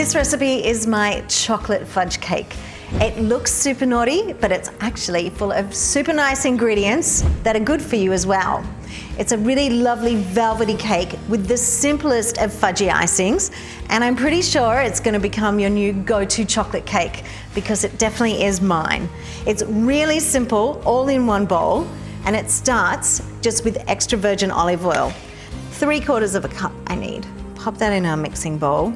This recipe is my chocolate fudge cake. It looks super naughty, but it's actually full of super nice ingredients that are good for you as well. It's a really lovely velvety cake with the simplest of fudgy icings, and I'm pretty sure it's going to become your new go-to chocolate cake because it definitely is mine. It's really simple, all in one bowl, and it starts just with extra virgin olive oil. 3/4 of a cup I need. Pop that in our mixing bowl,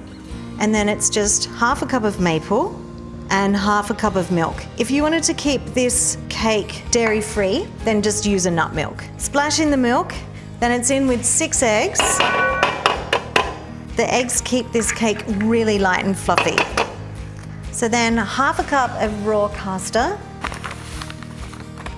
and then it's just half a cup of maple and half a cup of milk. If you wanted to keep this cake dairy-free, then just use a nut milk. Splash in the milk, then it's in with 6 eggs. The eggs keep this cake really light and fluffy. So then half a cup of raw caster,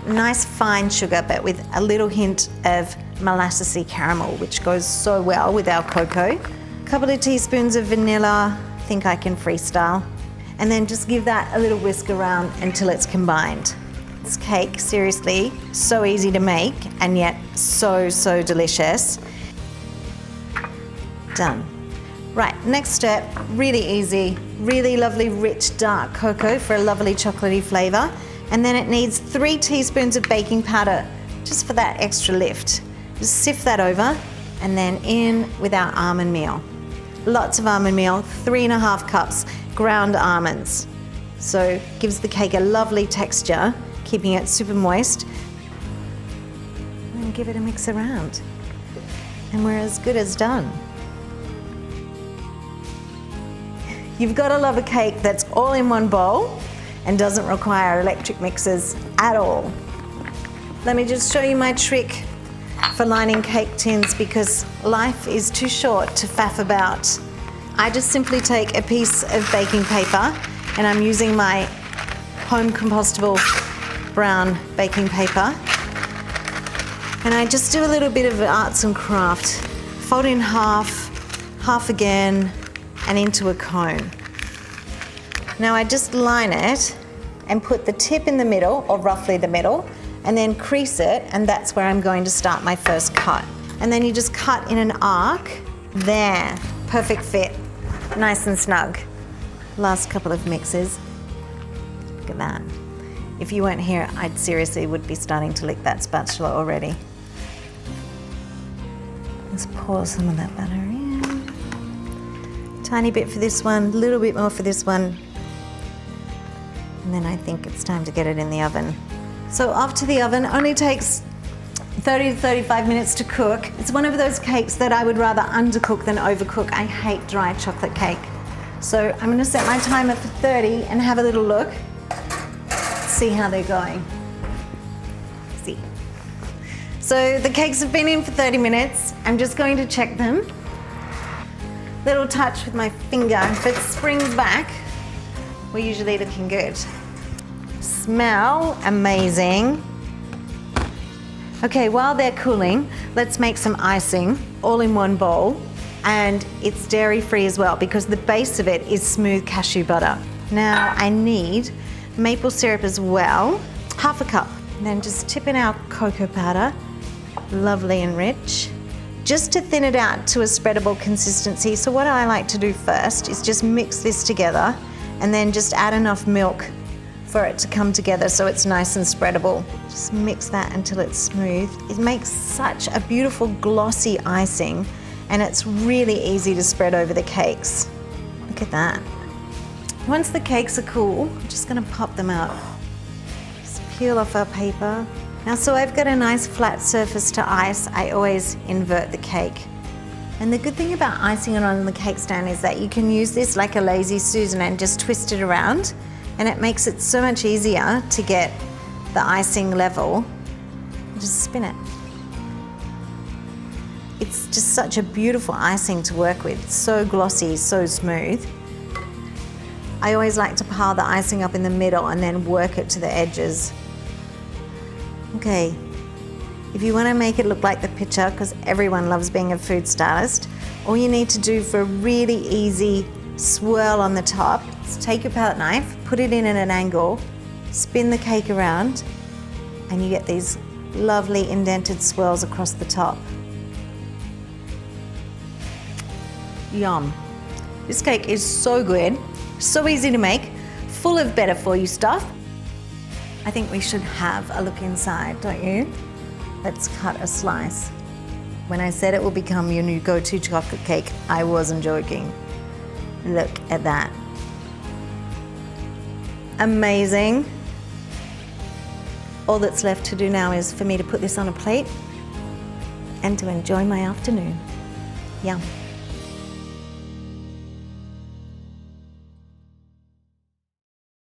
nice fine sugar, but with a little hint of molassesy caramel, which goes so well with our cocoa. A couple of teaspoons of vanilla, I think I can freestyle. And then just give that a little whisk around until it's combined. This cake, seriously, so easy to make and yet so delicious. Done. Right, next step, really easy, really lovely rich dark cocoa for a lovely chocolatey flavour. And then it needs 3 teaspoons of baking powder just for that extra lift. Just sift that over and then in with our almond meal. Lots of almond meal, 3.5 cups. Ground almonds. So gives the cake a lovely texture, keeping it super moist. And give it a mix around. And we're as good as done. You've got to love a cake that's all in one bowl and doesn't require electric mixers at all. Let me just show you my trick for lining cake tins because life is too short to faff about. I just simply take a piece of baking paper, and I'm using my home compostable brown baking paper, and I just do a little bit of arts and craft. Fold in half again, and into a cone. Now I just line it and put the tip in the middle, or roughly the middle, and then crease it, and that's where I'm going to start my first cut. And then you just cut in an arc. There, perfect fit. Nice and snug. Last couple of mixes. Look at that. If you weren't here, I seriously would be starting to lick that spatula already. Let's pour some of that butter in. Tiny bit for this one, a little bit more for this one. And then I think it's time to get it in the oven. So off to the oven, only takes 30 to 35 minutes to cook. It's one of those cakes that I would rather undercook than overcook. I hate dry chocolate cake. So I'm going to set my timer for 30 and have a little look. See how they're going. See. So the cakes have been in for 30 minutes. I'm just going to check them. Little touch with my finger. If it springs back, we're usually looking good. Smell amazing. Okay, while they're cooling, let's make some icing all in one bowl, and it's dairy-free as well because the base of it is smooth cashew butter. Now I need maple syrup as well, half a cup. And then just tip in our cocoa powder, lovely and rich, just to thin it out to a spreadable consistency. So what I like to do first is just mix this together and then just add enough milk for it to come together so it's nice and spreadable. Just mix that until it's smooth. It makes such a beautiful glossy icing, and it's really easy to spread over the cakes. Look at that. Once the cakes are cool, I'm just gonna pop them out. Just peel off our paper. Now, so I've got a nice flat surface to ice. I always invert the cake. And the good thing about icing it on the cake stand is that you can use this like a lazy Susan and just twist it around, and it makes it so much easier to get the icing level. Just spin it. It's just such a beautiful icing to work with. It's so glossy, so smooth. I always like to pile the icing up in the middle and then work it to the edges. Okay, if you want to make it look like the picture, because everyone loves being a food stylist, all you need to do for a really easy swirl on the top is take your palette knife, put it in at an angle, spin the cake around, and you get these lovely indented swirls across the top. Yum. This cake is so good, so easy to make, full of better for you stuff. I think we should have a look inside, don't you? Let's cut a slice. When I said it will become your new go-to chocolate cake, I wasn't joking. Look at that. Amazing. All that's left to do now is for me to put this on a plate and to enjoy my afternoon. Yum.